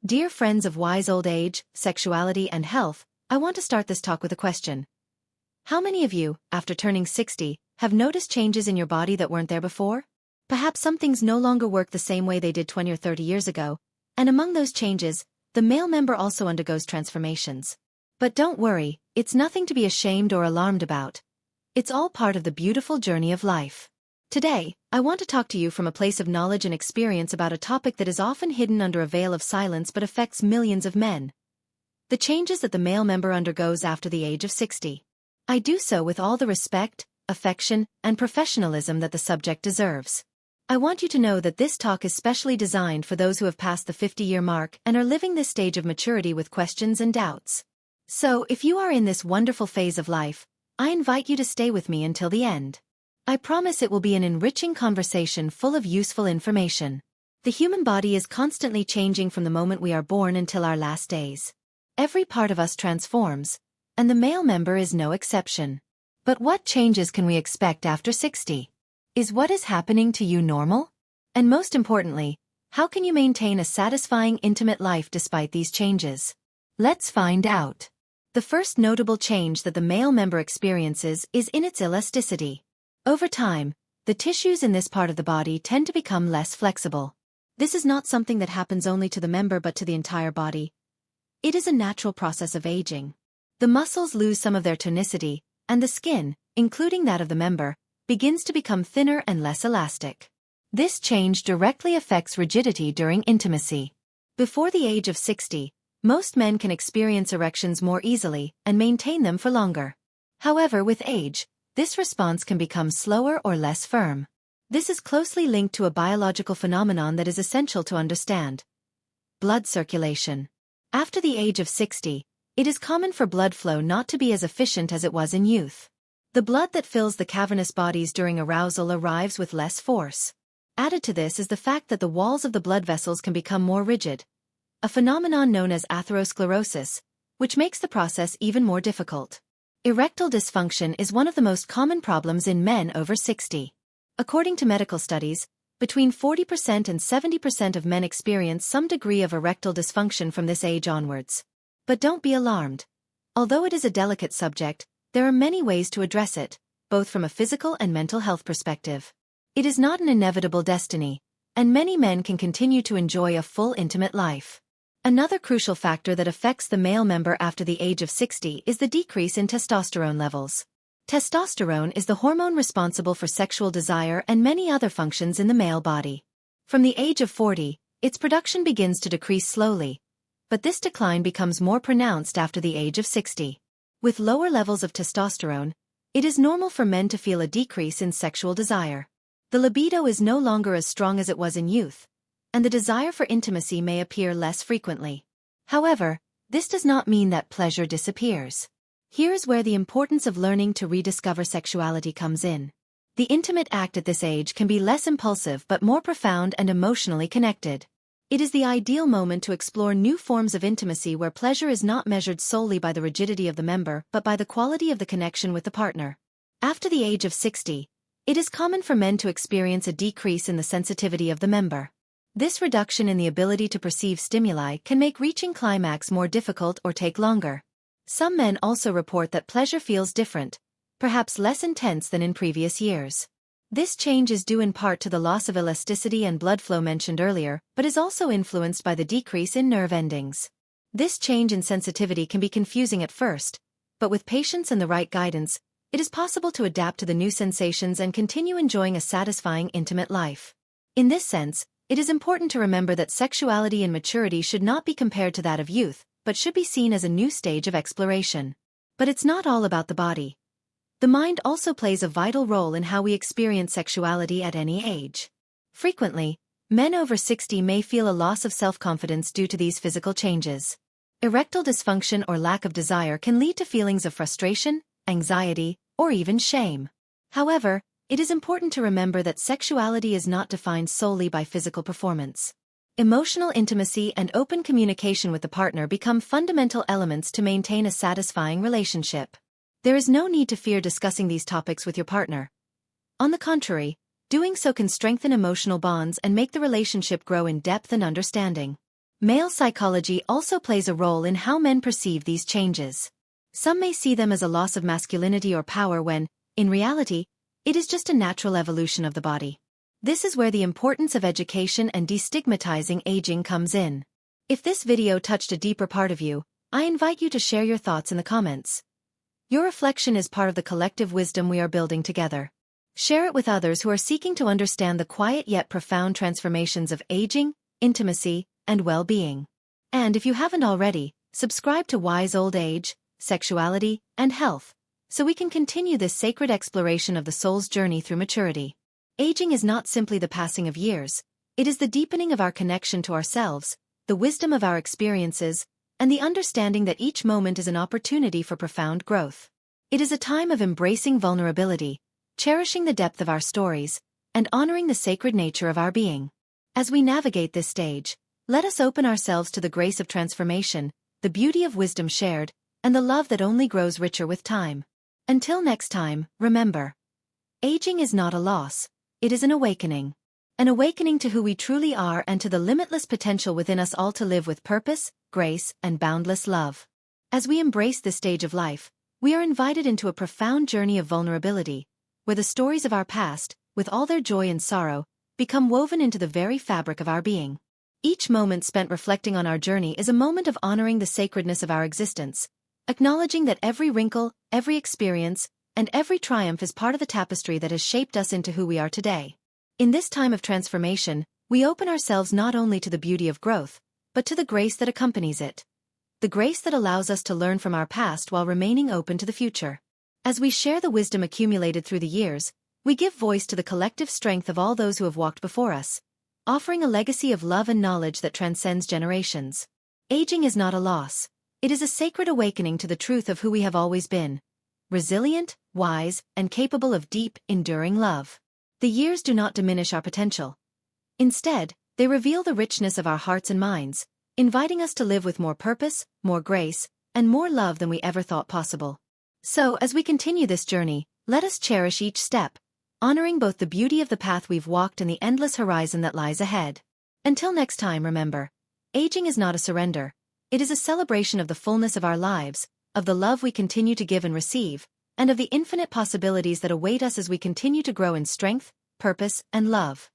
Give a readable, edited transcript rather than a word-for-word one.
Dear friends of wise old age, sexuality and health, I want to start this talk with a question. How many of you, after turning 60, have noticed changes in your body that weren't there before? Perhaps some things no longer work the same way they did 20 or 30 years ago, and among those changes, the male member also undergoes transformations. But don't worry, it's nothing to be ashamed or alarmed about. It's all part of the beautiful journey of life. Today, I want to talk to you from a place of knowledge and experience about a topic that is often hidden under a veil of silence but affects millions of men. The changes that the male member undergoes after the age of 60. I do so with all the respect, affection, and professionalism that the subject deserves. I want you to know that this talk is specially designed for those who have passed the 50-year mark and are living this stage of maturity with questions and doubts. So, if you are in this wonderful phase of life, I invite you to stay with me until the end. I promise it will be an enriching conversation full of useful information. The human body is constantly changing from the moment we are born until our last days. Every part of us transforms, and the male member is no exception. But what changes can we expect after 60? Is what is happening to you normal? And most importantly, how can you maintain a satisfying intimate life despite these changes? Let's find out. The first notable change that the male member experiences is in its elasticity. Over time, the tissues in this part of the body tend to become less flexible. This is not something that happens only to the member but to the entire body. It is a natural process of aging. The muscles lose some of their tonicity, and the skin, including that of the member, begins to become thinner and less elastic. This change directly affects rigidity during intimacy. Before the age of 60, most men can experience erections more easily and maintain them for longer. However, with age, this response can become slower or less firm. This is closely linked to a biological phenomenon that is essential to understand: blood circulation. After the age of 60, it is common for blood flow not to be as efficient as it was in youth. The blood that fills the cavernous bodies during arousal arrives with less force. Added to this is the fact that the walls of the blood vessels can become more rigid, a phenomenon known as atherosclerosis, which makes the process even more difficult. Erectile dysfunction is one of the most common problems in men over 60. According to medical studies, between 40% and 70% of men experience some degree of erectile dysfunction from this age onwards. But don't be alarmed. Although it is a delicate subject, there are many ways to address it, both from a physical and mental health perspective. It is not an inevitable destiny, and many men can continue to enjoy a full intimate life. Another crucial factor that affects the male member after the age of 60 is the decrease in testosterone levels. Testosterone is the hormone responsible for sexual desire and many other functions in the male body. From the age of 40, its production begins to decrease slowly, but this decline becomes more pronounced after the age of 60. With lower levels of testosterone, it is normal for men to feel a decrease in sexual desire. The libido is no longer as strong as it was in youth, and the desire for intimacy may appear less frequently. However, this does not mean that pleasure disappears. Here is where the importance of learning to rediscover sexuality comes in. The intimate act at this age can be less impulsive but more profound and emotionally connected. It is the ideal moment to explore new forms of intimacy where pleasure is not measured solely by the rigidity of the member but by the quality of the connection with the partner. After the age of 60, it is common for men to experience a decrease in the sensitivity of the member. This reduction in the ability to perceive stimuli can make reaching climax more difficult or take longer. Some men also report that pleasure feels different, perhaps less intense than in previous years. This change is due in part to the loss of elasticity and blood flow mentioned earlier, but is also influenced by the decrease in nerve endings. This change in sensitivity can be confusing at first, but with patience and the right guidance, it is possible to adapt to the new sensations and continue enjoying a satisfying intimate life. In this sense, it is important to remember that sexuality in maturity should not be compared to that of youth, but should be seen as a new stage of exploration. But it's not all about the body. The mind also plays a vital role in how we experience sexuality at any age. Frequently, men over 60 may feel a loss of self-confidence due to these physical changes. Erectile dysfunction or lack of desire can lead to feelings of frustration, anxiety, or even shame. However, it is important to remember that sexuality is not defined solely by physical performance. Emotional intimacy and open communication with the partner become fundamental elements to maintain a satisfying relationship. There is no need to fear discussing these topics with your partner. On the contrary, doing so can strengthen emotional bonds and make the relationship grow in depth and understanding. Male psychology also plays a role in how men perceive these changes. Some may see them as a loss of masculinity or power when, in reality, it is just a natural evolution of the body. This is where the importance of education and destigmatizing aging comes in. If this video touched a deeper part of you, I invite you to share your thoughts in the comments. Your reflection is part of the collective wisdom we are building together. Share it with others who are seeking to understand the quiet yet profound transformations of aging, intimacy, and well-being. And if you haven't already, subscribe to Wise Old Age, Sexuality, and Health, so we can continue this sacred exploration of the soul's journey through maturity. Aging is not simply the passing of years, it is the deepening of our connection to ourselves, the wisdom of our experiences, and the understanding that each moment is an opportunity for profound growth. It is a time of embracing vulnerability, cherishing the depth of our stories, and honoring the sacred nature of our being. As we navigate this stage, let us open ourselves to the grace of transformation, the beauty of wisdom shared, and the love that only grows richer with time. Until next time, remember, aging is not a loss, it is an awakening. An awakening to who we truly are and to the limitless potential within us all to live with purpose, grace, and boundless love. As we embrace this stage of life, we are invited into a profound journey of vulnerability, where the stories of our past, with all their joy and sorrow, become woven into the very fabric of our being. Each moment spent reflecting on our journey is a moment of honoring the sacredness of our existence, acknowledging that every wrinkle, every experience, and every triumph is part of the tapestry that has shaped us into who we are today. In this time of transformation, we open ourselves not only to the beauty of growth, but to the grace that accompanies it. The grace that allows us to learn from our past while remaining open to the future. As we share the wisdom accumulated through the years, we give voice to the collective strength of all those who have walked before us, offering a legacy of love and knowledge that transcends generations. Aging is not a loss, it is a sacred awakening to the truth of who we have always been. Resilient, wise, and capable of deep, enduring love. The years do not diminish our potential. Instead, they reveal the richness of our hearts and minds, inviting us to live with more purpose, more grace, and more love than we ever thought possible. So, as we continue this journey, let us cherish each step, honoring both the beauty of the path we've walked and the endless horizon that lies ahead. Until next time, remember, aging is not a surrender, it is a celebration of the fullness of our lives, of the love we continue to give and receive, and of the infinite possibilities that await us as we continue to grow in strength, purpose, and love.